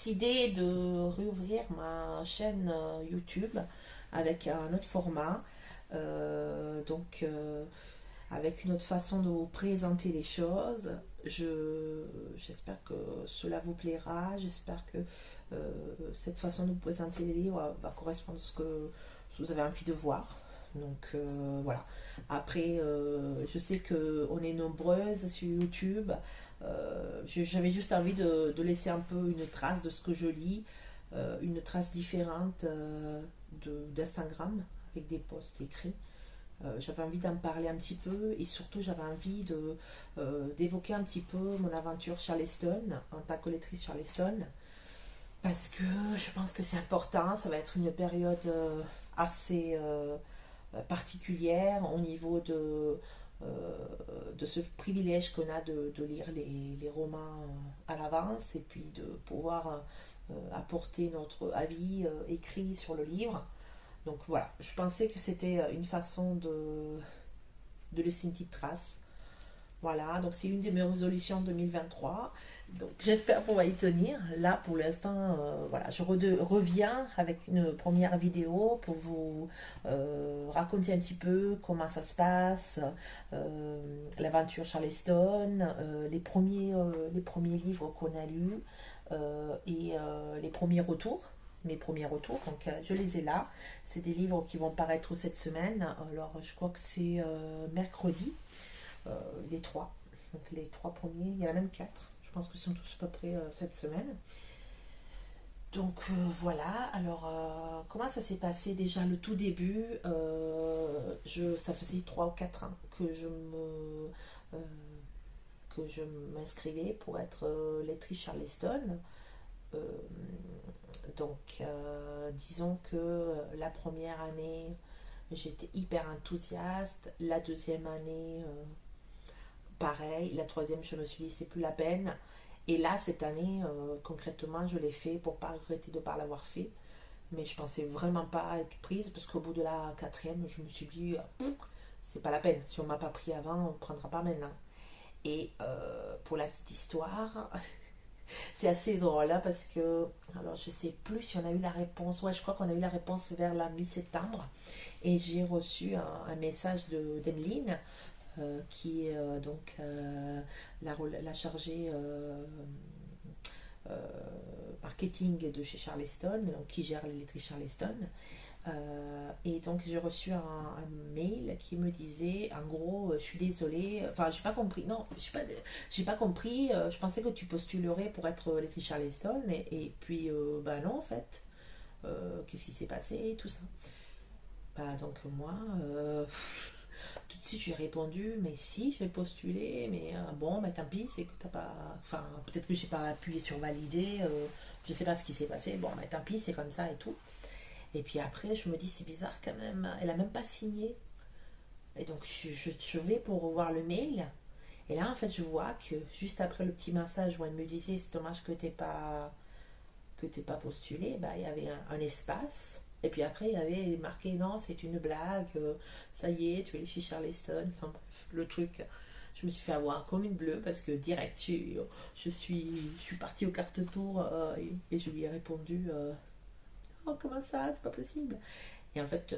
décidé de réouvrir ma chaîne YouTube avec un autre format, avec une autre façon de vous présenter les choses. J'espère que cela vous plaira, j'espère que cette façon de vous présenter les livres va correspondre à ce que vous avez envie de voir. Donc voilà. Après, je sais qu'on est nombreuses sur YouTube. J'avais juste envie de laisser un peu une trace de ce que je lis, une trace différente d'Instagram avec des posts écrits. J'avais envie d'en parler un petit peu et surtout j'avais envie d'évoquer un petit peu mon aventure Charleston en tant que lectrice Charleston parce que je pense que c'est important, ça va être une période assez particulière au niveau de ce privilège qu'on a de lire les romans à l'avance et puis de pouvoir apporter notre avis écrit sur le livre. Donc voilà, je pensais que c'était une façon de laisser une petite trace. Voilà, donc c'est une de mes résolutions 2023. Donc j'espère pouvoir y tenir. Là, pour l'instant, voilà, je reviens avec une première vidéo pour vous raconter un petit peu comment ça se passe, l'aventure Charleston, les premiers livres qu'on a lus les premiers retours. Mes premiers retours, donc je les ai là. C'est des livres qui vont paraître cette semaine. Alors je crois que c'est mercredi, les trois. Donc les trois premiers, il y en a même quatre. Je pense que ce sont tous à peu près cette semaine. Donc voilà, alors comment ça s'est passé déjà le tout début ça faisait 3 ou 4 ans euh, que je m'inscrivais pour être lectrice Charleston. Euh, disons que la première année, j'étais hyper enthousiaste. La deuxième année, pareil. La troisième, je me suis dit, c'est plus la peine. Et là, cette année, concrètement, je l'ai fait pour pas regretter de ne pas l'avoir fait. Mais je pensais vraiment pas être prise parce qu'au bout de la quatrième, je me suis dit, c'est pas la peine. Si on m'a pas pris avant, on ne prendra pas maintenant. Et pour la petite histoire, c'est assez drôle hein, parce que, alors je sais plus si on a eu la réponse, ouais je crois qu'on a eu la réponse vers la mi-septembre et j'ai reçu un message d'Emeline qui est la chargée euh, marketing de chez Charleston, donc, qui gère les laiteries Charleston. Et donc j'ai reçu un mail qui me disait en gros je suis désolée, enfin j'ai pas compris, non j'ai pas compris, je pensais que tu postulerais pour être lettré Charleston et puis bah non en fait. Qu'est-ce qui s'est passé et tout ça. Bah donc moi tout de suite j'ai répondu mais si j'ai postulé mais bon bah tant pis c'est que t'as pas, enfin peut-être que j'ai pas appuyé sur valider, je sais pas ce qui s'est passé, bon bah tant pis c'est comme ça et tout. Et puis après, je me dis, c'est bizarre quand même, elle a même pas signé. Et donc, je vais pour revoir le mail. Et là, en fait, je vois que juste après le petit message où elle me disait, c'est dommage que t'aies pas postulé, bah, il y avait un espace. Et puis après, il y avait marqué, non, c'est une blague, ça y est, tu es chez Charleston. Enfin bref, le truc. Je me suis fait avoir comme une bleue parce que direct, je suis partie aux cartes tour et je lui ai répondu, oh, comment ça, c'est pas possible. Et en fait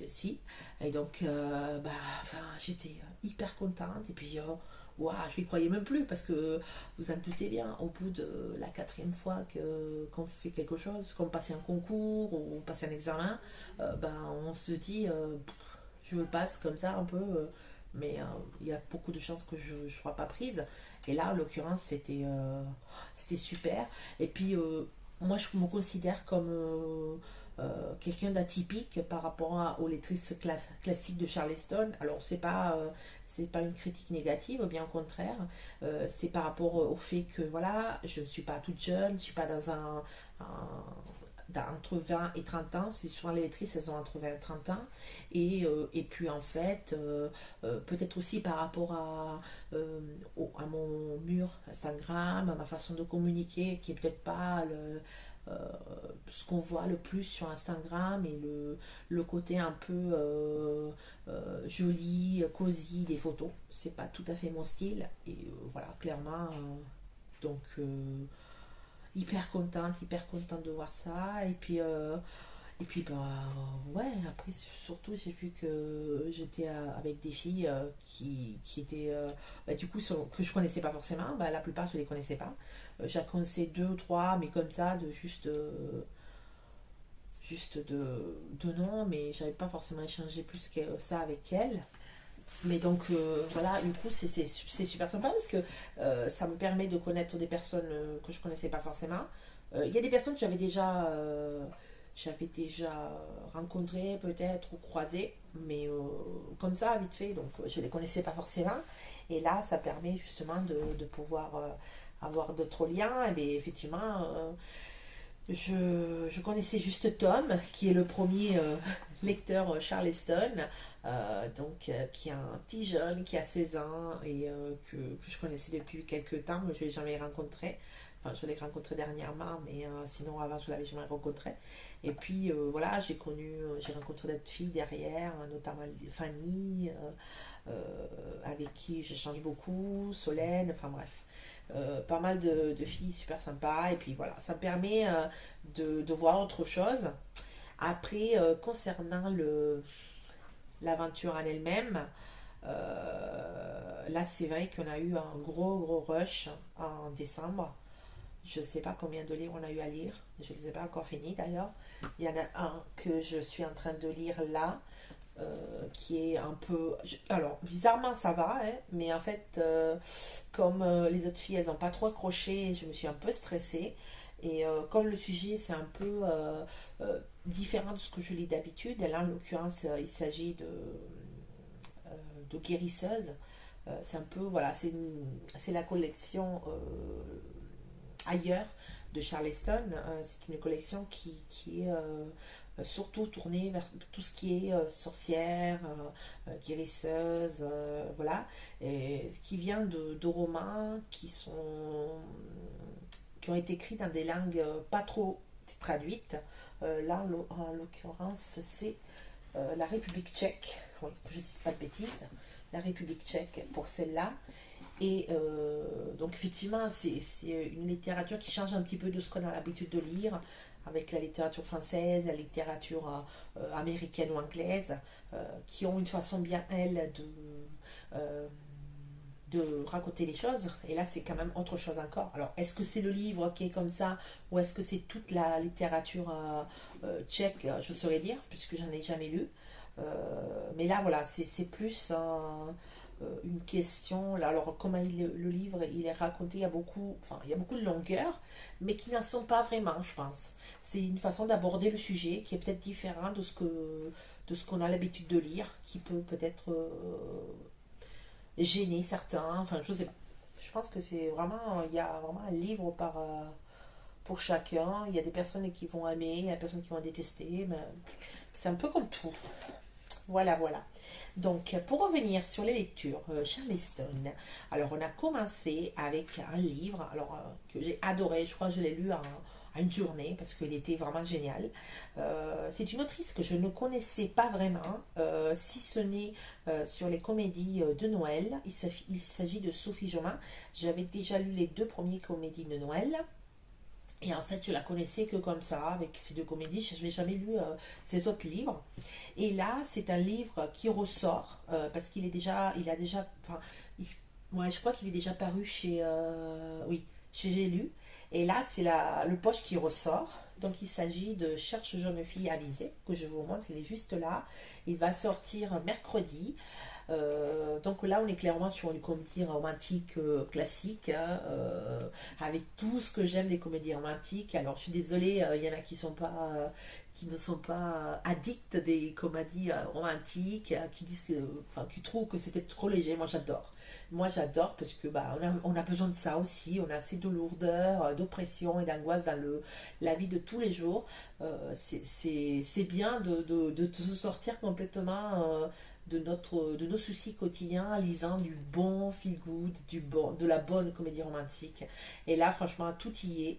si. Et donc, bah, enfin, j'étais hyper contente. Et puis, ouah, je n'y croyais même plus parce que vous en doutez bien, au bout de la quatrième fois qu'on fait quelque chose, qu'on passe un concours ou on passe un examen, ben, on se dit, je le passe comme ça un peu, mais il y a beaucoup de chances que je ne sois pas prise. Et là, en l'occurrence, c'était super. Et puis, moi, je me considère comme quelqu'un d'atypique par rapport aux lectrices classiques de Charleston. Alors, c'est pas une critique négative, bien au contraire. C'est par rapport au fait que, voilà, je ne suis pas toute jeune, je ne suis pas entre 20 et 30 ans, c'est souvent les lectrices, elles ont entre 20 et 30 ans, et puis en fait, peut-être aussi par rapport à mon mur Instagram, à ma façon de communiquer, qui est peut-être pas ce qu'on voit le plus sur Instagram et le côté un peu joli, cosy des photos. C'est pas tout à fait mon style, et voilà, clairement. Donc, hyper contente de voir ça. Et puis bah ouais, après surtout j'ai vu que j'étais avec des filles qui étaient bah, du coup que je connaissais pas forcément, bah, la plupart je les connaissais pas. J'en connaissais deux ou trois, mais comme ça, de juste de nom, mais j'avais pas forcément échangé plus que ça avec elles. Mais donc voilà, du coup c'est super sympa parce que ça me permet de connaître des personnes que je connaissais pas forcément. Il y a des personnes que j'avais déjà rencontrées peut-être ou croisées, mais comme ça vite fait, donc je les connaissais pas forcément. Et là ça permet justement de pouvoir avoir d'autres liens. Et bien, effectivement, je connaissais juste Tom, qui est le premier lecteur Charleston, qui est un petit jeune qui a 16 ans et que je connaissais depuis quelques temps, mais je ne l'ai jamais rencontré. Enfin, je l'ai rencontré dernièrement, mais sinon avant je ne l'avais jamais rencontré. Et puis voilà, j'ai rencontré d'autres filles derrière, notamment Fanny, avec qui j'échange beaucoup, Solène, enfin bref. Pas mal de filles super sympas, et puis voilà, ça me permet de voir autre chose. Après, concernant l'aventure en elle-même, là c'est vrai qu'on a eu un gros rush en décembre. Je ne sais pas combien de livres on a eu à lire, je ne les ai pas encore finis d'ailleurs. Il y en a un que je suis en train de lire là, qui est un peu... Alors, bizarrement, ça va, hein, mais en fait, comme les autres filles, elles n'ont pas trop accroché, je me suis un peu stressée. Et comme le sujet, c'est un peu différent de ce que je lis d'habitude, et là, en l'occurrence, il s'agit de guérisseuses. C'est un peu, voilà, c'est la collection ailleurs de Charleston. C'est une collection qui est surtout tournée vers tout ce qui est sorcière, guérisseuse, voilà, et qui vient de romans qui ont été écrits dans des langues pas trop traduites. Là, en l'occurrence, c'est la République tchèque. Oui, je ne dis pas de bêtises. La République tchèque pour celle-là. Et donc effectivement, c'est une littérature qui change un petit peu de ce qu'on a l'habitude de lire, avec la littérature française, la littérature américaine ou anglaise, qui ont une façon bien, elles, euh, de raconter les choses. Et là, c'est quand même autre chose encore. Alors, est-ce que c'est le livre qui est comme ça, ou est-ce que c'est toute la littérature tchèque? Je saurais dire, puisque j'en ai jamais lu. Mais là, voilà, c'est plus une question. Là, alors, comment le livre il est raconté, il y a beaucoup de longueurs, mais qui n'en sont pas vraiment, je pense. C'est une façon d'aborder le sujet qui est peut-être différent de ce qu'on a l'habitude de lire, qui peut peut-être gêner certains. Enfin, je sais pas. Je pense que il y a vraiment un livre pour chacun. Il y a des personnes qui vont aimer, il y a des personnes qui vont détester, mais c'est un peu comme tout. Voilà, voilà. Donc, pour revenir sur les lectures, Charleston. Alors, on a commencé avec un livre que j'ai adoré. Je crois que je l'ai lu en une journée parce qu'il était vraiment génial. C'est une autrice que je ne connaissais pas vraiment, si ce n'est sur les comédies de Noël. Il s'agit de Sophie Jomain. J'avais déjà lu les deux premières comédies de Noël. Et en fait, je la connaissais que comme ça, avec ces deux comédies. Je n'avais jamais lu ses autres livres. Et là, c'est un livre qui ressort, parce enfin, ouais, je crois qu'il est déjà paru oui, chez J'ai lu. Et là, c'est le poche qui ressort. Donc, il s'agit de Cherche jeune fille avisée, que je vous montre. Il est juste là. Il va sortir mercredi. Donc là, on est clairement sur une comédie romantique classique, hein, avec tout ce que j'aime des comédies romantiques. Alors, je suis désolée, il y en a qui ne sont pas addicts des comédies romantiques, qui disent, enfin, qui trouvent que c'était trop léger. Moi, j'adore. Moi, j'adore parce que bah, on a besoin de ça aussi. On a assez de lourdeur, d'oppression et d'angoisse dans la vie de tous les jours. C'est bien de se sortir complètement de nos soucis quotidiens en lisant du bon feel good, de la bonne comédie romantique. Et là, franchement, tout y est.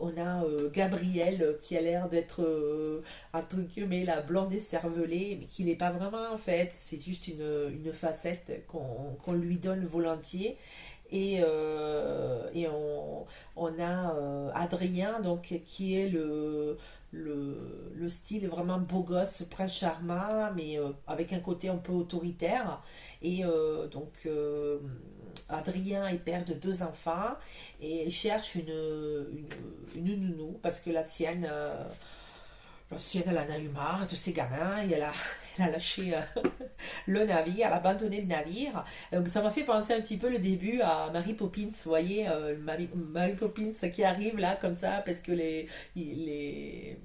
On a Gabrielle qui a l'air d'être entre guillemets la blonde écervelée, mais qui n'est pas vraiment en fait. C'est juste une facette qu'on lui donne volontiers. Et on a Adrien, donc, qui est le style vraiment beau gosse, prince charmant, mais avec un côté un peu autoritaire. Et Adrien est père de deux enfants et il cherche une nounou parce que la sienne, elle en a eu marre de ses gamins et elle a lâché le navire, elle a abandonné le navire. Donc ça m'a fait penser un petit peu le début à Mary Poppins, vous voyez, Mary Poppins qui arrive là comme ça parce que les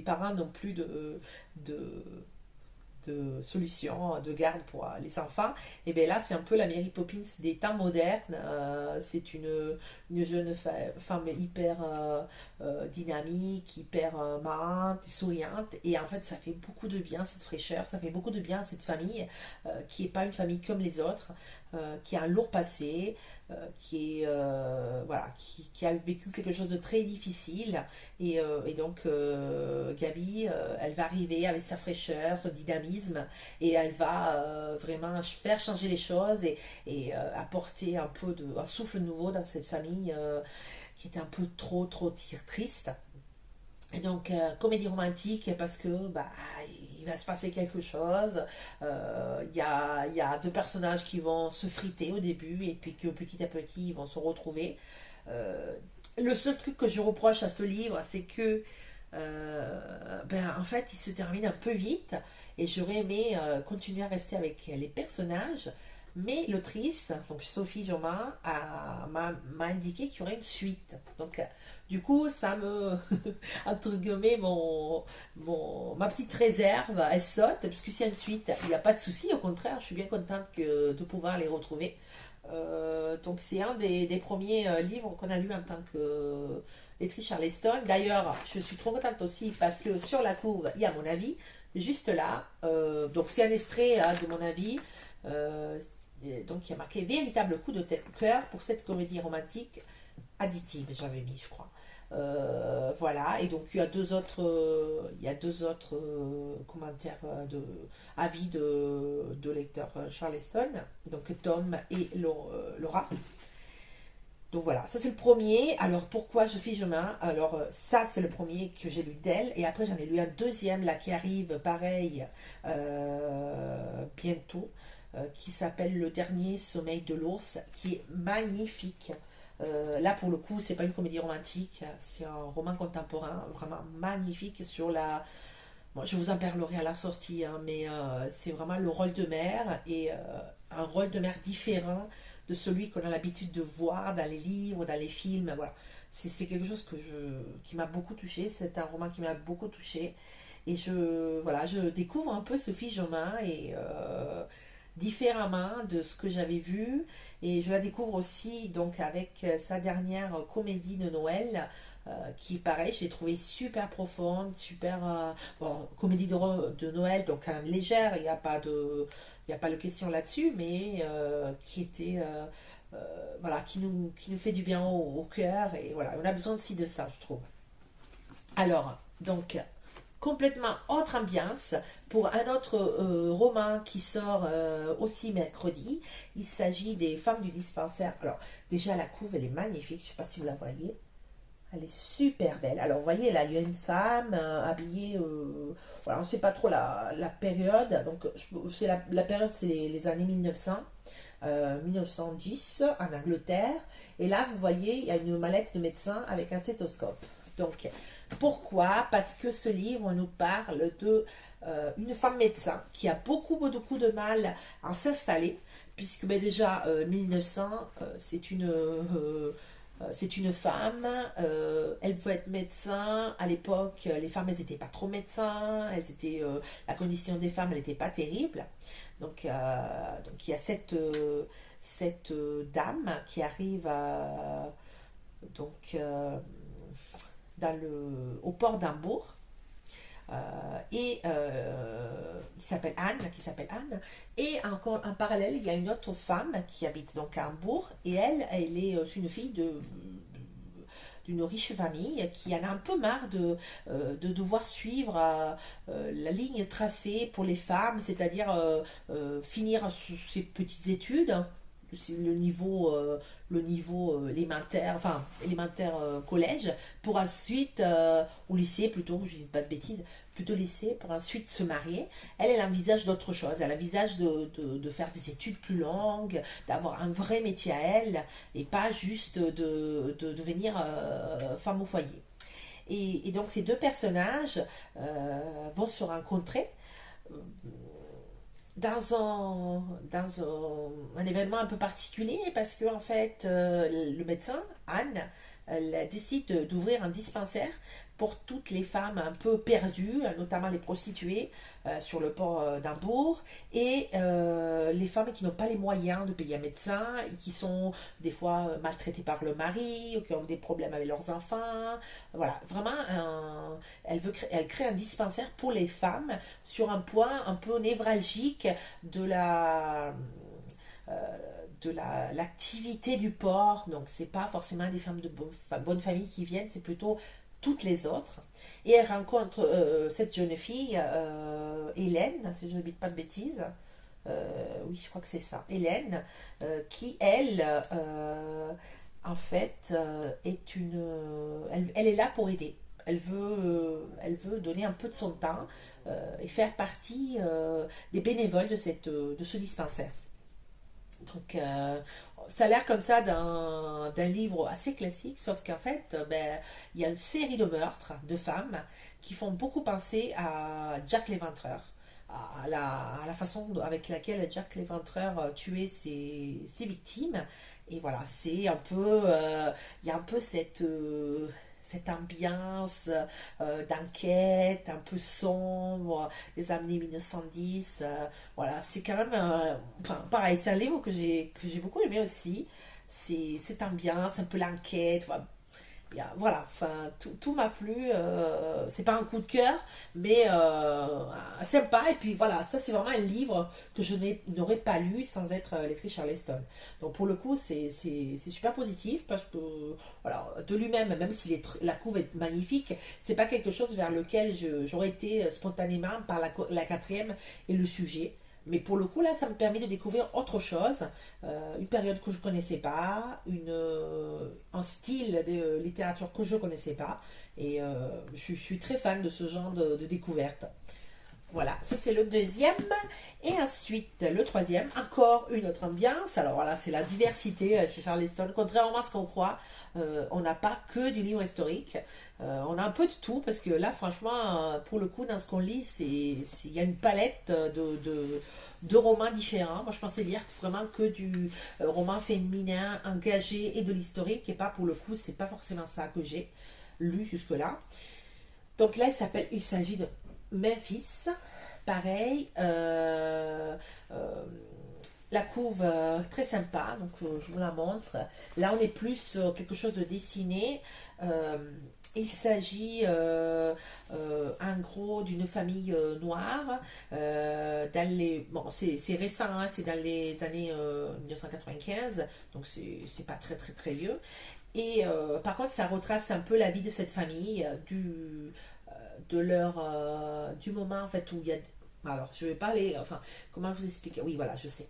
parents n'ont plus de, de solutions de garde pour les enfants. Et bien là, c'est un peu la Mary Poppins des temps modernes. C'est une jeune femme hyper dynamique, hyper marrante, souriante. Et en fait, ça fait beaucoup de bien, cette fraîcheur. Ça fait beaucoup de bien à cette famille qui n'est pas une famille comme les autres, qui a un lourd passé, voilà, qui a vécu quelque chose de très difficile. Et donc, Gabi, elle va arriver avec sa fraîcheur, son dynamisme, et elle va vraiment faire changer les choses et apporter un souffle nouveau dans cette famille qui était un peu trop triste. Et donc, comédie romantique, parce que bah, il va se passer quelque chose. Il y a deux personnages qui vont se friter au début, et puis que petit à petit, ils vont se retrouver. Euh, le seul truc que je reproche à ce livre, c'est que, en fait, il se termine un peu vite, et j'aurais aimé continuer à rester avec les personnages. Mais l'autrice, donc Sophie Joma, m'a indiqué qu'il y aurait une suite. Donc, du coup, ça me, entre guillemets, ma petite réserve, elle saute, parce que s'il y a une suite, il n'y a pas de souci, au contraire, je suis bien contente de pouvoir les retrouver. Donc c'est un des premiers livres qu'on a lu en tant que lectrice Charleston. D'ailleurs, je suis trop contente aussi parce que sur la couve, il y a mon avis, juste là. Donc c'est un extrait de mon avis. Donc il y a marqué véritable coup de cœur pour cette comédie romantique additive, j'avais mis, je crois. Voilà, et donc il y a deux autres commentaires avis de lecteurs Charleston, donc Tom et Laura. Donc voilà, ça c'est le premier. Alors pourquoi je fige main? Alors ça c'est le premier que j'ai lu d'elle, et après j'en ai lu un deuxième là qui arrive pareil bientôt, qui s'appelle Le dernier sommeil de l'ours, qui est magnifique. Là, pour le coup, c'est pas une comédie romantique, c'est un roman contemporain, vraiment magnifique sur la. Bon, je vous en parlerai à la sortie, hein, mais c'est vraiment le rôle de mère et un rôle de mère différent de celui qu'on a l'habitude de voir dans les livres, dans les films. Voilà, c'est quelque chose qui m'a beaucoup touchée. C'est un roman qui m'a beaucoup touchée. Et voilà, je découvre un peu Sophie Jomain et différemment de ce que j'avais vu, et je la découvre aussi donc avec sa dernière comédie de Noël qui pareil je l'ai trouvée super profonde, super bon, comédie de Noël donc quand même légère, il y a pas de question là-dessus, mais qui était voilà, qui nous fait du bien au cœur, et voilà, on a besoin aussi de ça, je trouve. Alors, donc, complètement autre ambiance pour un autre roman qui sort aussi mercredi. Il s'agit des Femmes du dispensaire. Alors, déjà, la couve, elle est magnifique. Je ne sais pas si vous la voyez. Elle est super belle. Alors, vous voyez, là, il y a une femme habillée. Voilà, on ne sait pas trop la période. Donc, la période, c'est les années 1900. 1910 en Angleterre. Et là, vous voyez, il y a une mallette de médecin avec un stéthoscope. Donc, pourquoi? Parce que ce livre nous parle de une femme médecin qui a beaucoup de mal à s'installer, puisque ben, déjà 1900, c'est une femme, elle veut être médecin. À l'époque, les femmes, elles n'étaient pas trop médecins, la condition des femmes, elle n'était pas terrible. Donc il y a cette dame qui arrive donc, au port d'Hambourg. Qui s'appelle Anne. Et encore en parallèle, il y a une autre femme qui habite donc à Hambourg. Et elle est une fille d'une riche famille qui en a un peu marre de devoir suivre la ligne tracée pour les femmes, c'est-à-dire finir ses petites études, le niveau élémentaire, enfin élémentaire collège, pour ensuite, ou lycée plutôt, je dis pas de bêtises, plutôt lycée, pour ensuite se marier. Elle envisage d'autres choses. Elle envisage de faire des études plus longues, d'avoir un vrai métier à elle, et pas juste de devenir femme au foyer. Et donc ces deux personnages vont se rencontrer euh, un événement un peu particulier parce que en fait le médecin, Anne, elle décide d'ouvrir un dispensaire pour toutes les femmes un peu perdues, notamment les prostituées sur le port d'Hambourg et les femmes qui n'ont pas les moyens de payer un médecin et qui sont des fois maltraitées par le mari ou qui ont des problèmes avec leurs enfants. Voilà, vraiment, elle crée un dispensaire pour les femmes sur un point un peu névralgique de euh, l'activité du port. Donc, c'est pas forcément des femmes de bonne famille qui viennent, c'est plutôt toutes les autres. Et elle rencontre cette jeune fille, Hélène, si je ne dis pas de bêtises. Oui, je crois que c'est ça, Hélène, qui, elle, en fait, elle est là pour aider. Elle veut donner un peu de son temps et faire partie des bénévoles de ce dispensaire. Donc, ça a l'air comme ça d'un livre assez classique, sauf qu'en fait, ben, il y a une série de meurtres de femmes qui font beaucoup penser à Jack l'Éventreur, à la façon avec laquelle Jack l'Éventreur tuait ses victimes. Et voilà, c'est un peu, il y a un peu cette ambiance d'enquête un peu sombre des années 1910. Voilà, c'est quand même, enfin, pareil, c'est un livre que j'ai beaucoup aimé aussi. C'est cette ambiance, un peu l'enquête. Voilà, voilà, enfin, tout m'a plu. C'est pas un coup de cœur, mais sympa. Et puis voilà, ça c'est vraiment un livre que je n'aurais pas lu sans être lectrice Charleston. Donc pour le coup, c'est super positif parce que voilà, de lui-même, même si la couve est magnifique, c'est pas quelque chose vers lequel j'aurais été spontanément par la quatrième et le sujet. Mais pour le coup, là, ça me permet de découvrir autre chose, une période que je ne connaissais pas, un style de littérature que je ne connaissais pas. Et je suis très fan de ce genre de découverte. Voilà, ça c'est le deuxième. Et ensuite, le troisième, encore une autre ambiance. Alors voilà, c'est la diversité chez Charleston. Contrairement à ce qu'on croit, on n'a pas que du livre historique. On a un peu de tout parce que là, franchement, pour le coup, dans ce qu'on lit, il y a une palette de romans différents. Moi, je pensais lire vraiment que du roman féminin engagé et de l'historique. Et pas pour le coup, c'est pas forcément ça que j'ai lu jusque-là. Donc là, il s'agit de Memphis, pareil, la couve très sympa, donc je vous la montre. Là, on est plus sur quelque chose de dessiné. Euh, il s'agit en gros d'une famille noire bon, c'est récent, hein, c'est dans les années 1995, donc c'est pas très très très vieux. Et par contre, ça retrace un peu la vie de cette famille, du moment en fait où il y a. Alors, je vais parler, enfin, comment vous expliquer? Oui, voilà, je sais.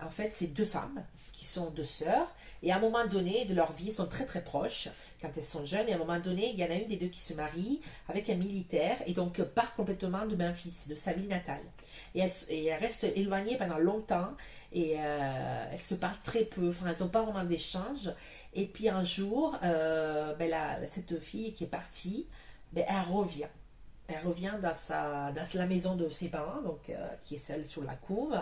En fait, c'est deux femmes qui sont deux sœurs, et à un moment donné de leur vie, elles sont très très proches quand elles sont jeunes, et à un moment donné, il y en a une des deux qui se marie avec un militaire, et donc part complètement de Memphis, de sa ville natale. Et elle reste éloignée pendant longtemps, et elles se parlent très peu, enfin, elles n'ont pas vraiment d'échange. Et puis un jour, ben, cette fille qui est partie, ben, elle revient. Elle revient dans la maison de ses parents, donc, qui est celle sur la couve,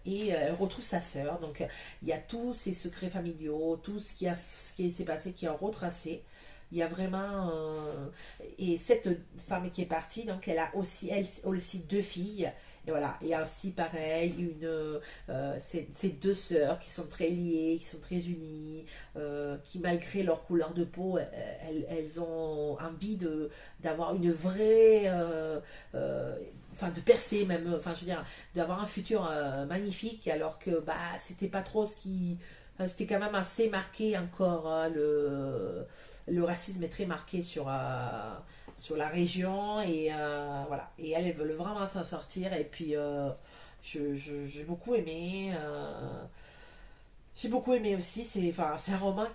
et elle retrouve sa sœur. Donc il y a tous ces secrets familiaux, tout ce qui s'est passé qui est retracé. Il y a vraiment. Et cette femme qui est partie, donc elle aussi deux filles. Et voilà, et aussi pareil, ces deux sœurs qui sont très liées, qui sont très unies, qui malgré leur couleur de peau, elles ont envie d'avoir une vraie, enfin de percer même, enfin je veux dire, d'avoir un futur magnifique, alors que bah c'était pas trop enfin, c'était quand même assez marqué encore, hein, le racisme est très marqué sur la région et voilà, et elle veut vraiment s'en sortir et puis j'ai beaucoup aimé J'ai beaucoup aimé aussi. C'est un roman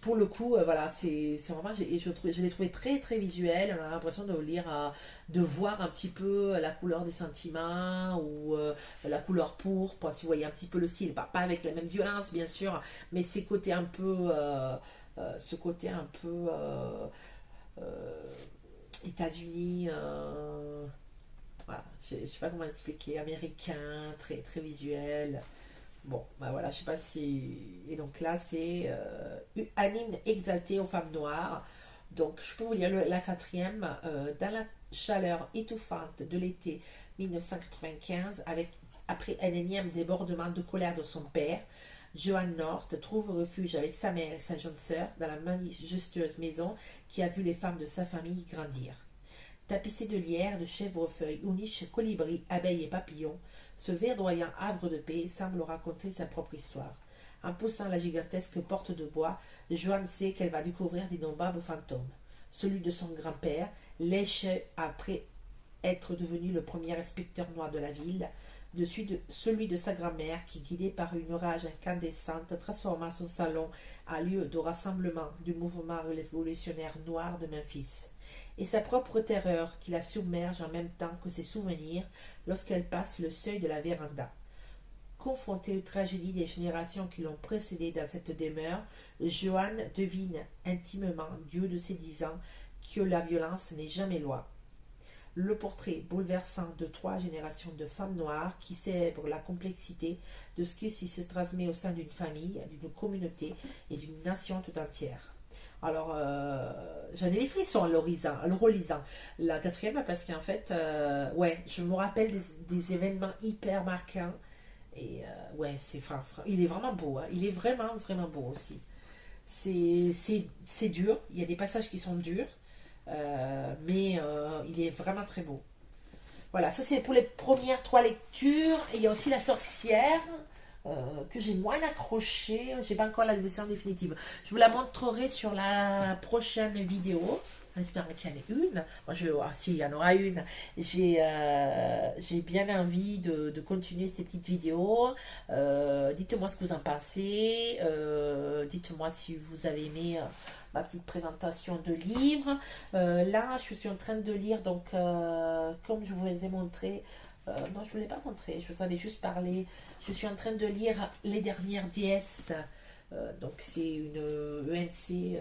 pour le coup, voilà, c'est vraiment, je l'ai trouvé très très visuel. On a l'impression de lire, de voir un petit peu la couleur des sentiments ou la couleur pourpre, si vous voyez un petit peu le style. Pas avec la même violence, bien sûr, mais ces côtés un peu, ce côté un peu euh, États-Unis. Voilà, je sais pas comment expliquer, américain, très très visuel. Bon, bah voilà, je sais pas si. Et donc là, c'est anime exalté aux femmes noires. Donc, je peux vous lire la quatrième. Dans la chaleur étouffante de l'été 1995, après un énième débordement de colère de son père, Joan North trouve refuge avec sa mère et sa jeune sœur dans la majestueuse maison qui a vu les femmes de sa famille grandir. Tapissé de lierre, de chèvrefeuilles, ou niches colibris, abeilles et papillons, ce verdoyant havre de paix semble raconter sa propre histoire. En poussant la gigantesque porte de bois, Joanne sait qu'elle va découvrir d'innombrables fantômes. Celui de son grand-père, lèche après être devenu le premier inspecteur noir de la ville, celui de sa grand-mère qui, guidée par une rage incandescente, transforma son salon en lieu de rassemblement du mouvement révolutionnaire noir de Memphis, et sa propre terreur qui la submerge en même temps que ses souvenirs lorsqu'elle passe le seuil de la véranda. Confrontée aux tragédies des générations qui l'ont précédée dans cette demeure, Joanne devine intimement, du haut de ses 10 ans, que la violence n'est jamais loi. Le portrait bouleversant de 3 générations de femmes noires qui célèbrent la complexité de ce qui se transmet au sein d'une famille, d'une communauté et d'une nation tout entière. Alors, j'en ai les frissons en le relisant. La quatrième, parce qu'en fait, ouais, je me rappelle des événements hyper marquants. Et ouais, il est vraiment beau. Hein. Il est vraiment, vraiment beau aussi. C'est dur. Il y a des passages qui sont durs. Mais il est vraiment très beau. Voilà, ça c'est pour les premières 3 lectures. Et il y a aussi La Sorcière, que j'ai moins accroché. J'ai pas encore la version définitive. Je vous la montrerai sur la prochaine vidéo. En espérant qu'il y en ait une. Moi, si, il y en aura une. J'ai bien envie de continuer ces petites vidéos. Dites-moi ce que vous en pensez. Dites-moi si vous avez aimé ma petite présentation de livre. Là, je suis en train de lire, donc, comme je vous ai montré, non, je ne vous l'ai pas montré, je vous en ai juste parlé. Je suis en train de lire Les Dernières Déesses. Donc, c'est une ENC,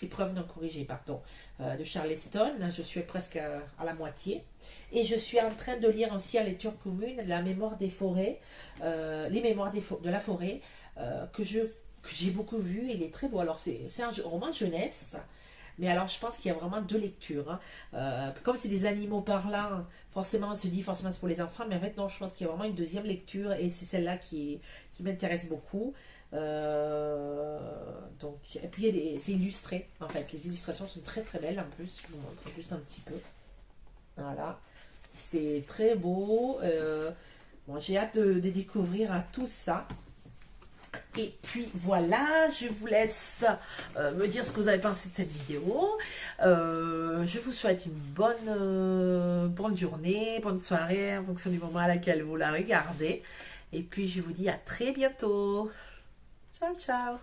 épreuve non corrigée, pardon, de Charleston. Je suis presque à la moitié. Et je suis en train de lire aussi à lecture commune La Mémoire des forêts, les Mémoires de la forêt, que j'ai beaucoup vu. Il est très beau. Alors, c'est un roman jeunesse. Mais alors, je pense qu'il y a vraiment 2 lectures. Hein. Comme c'est des animaux parlants, forcément, on se dit forcément c'est pour les enfants. Mais en fait, non, je pense qu'il y a vraiment une 2e lecture. Et c'est celle-là qui m'intéresse beaucoup. Donc, et puis, c'est illustré. En fait, les illustrations sont très très belles en plus. Je vous montre juste un petit peu. Voilà. C'est très beau. Bon, j'ai hâte de découvrir tout ça. Et puis voilà, je vous laisse me dire ce que vous avez pensé de cette vidéo. Je vous souhaite une bonne journée, bonne soirée en fonction du moment à laquelle vous la regardez. Et puis je vous dis à très bientôt. Ciao, ciao.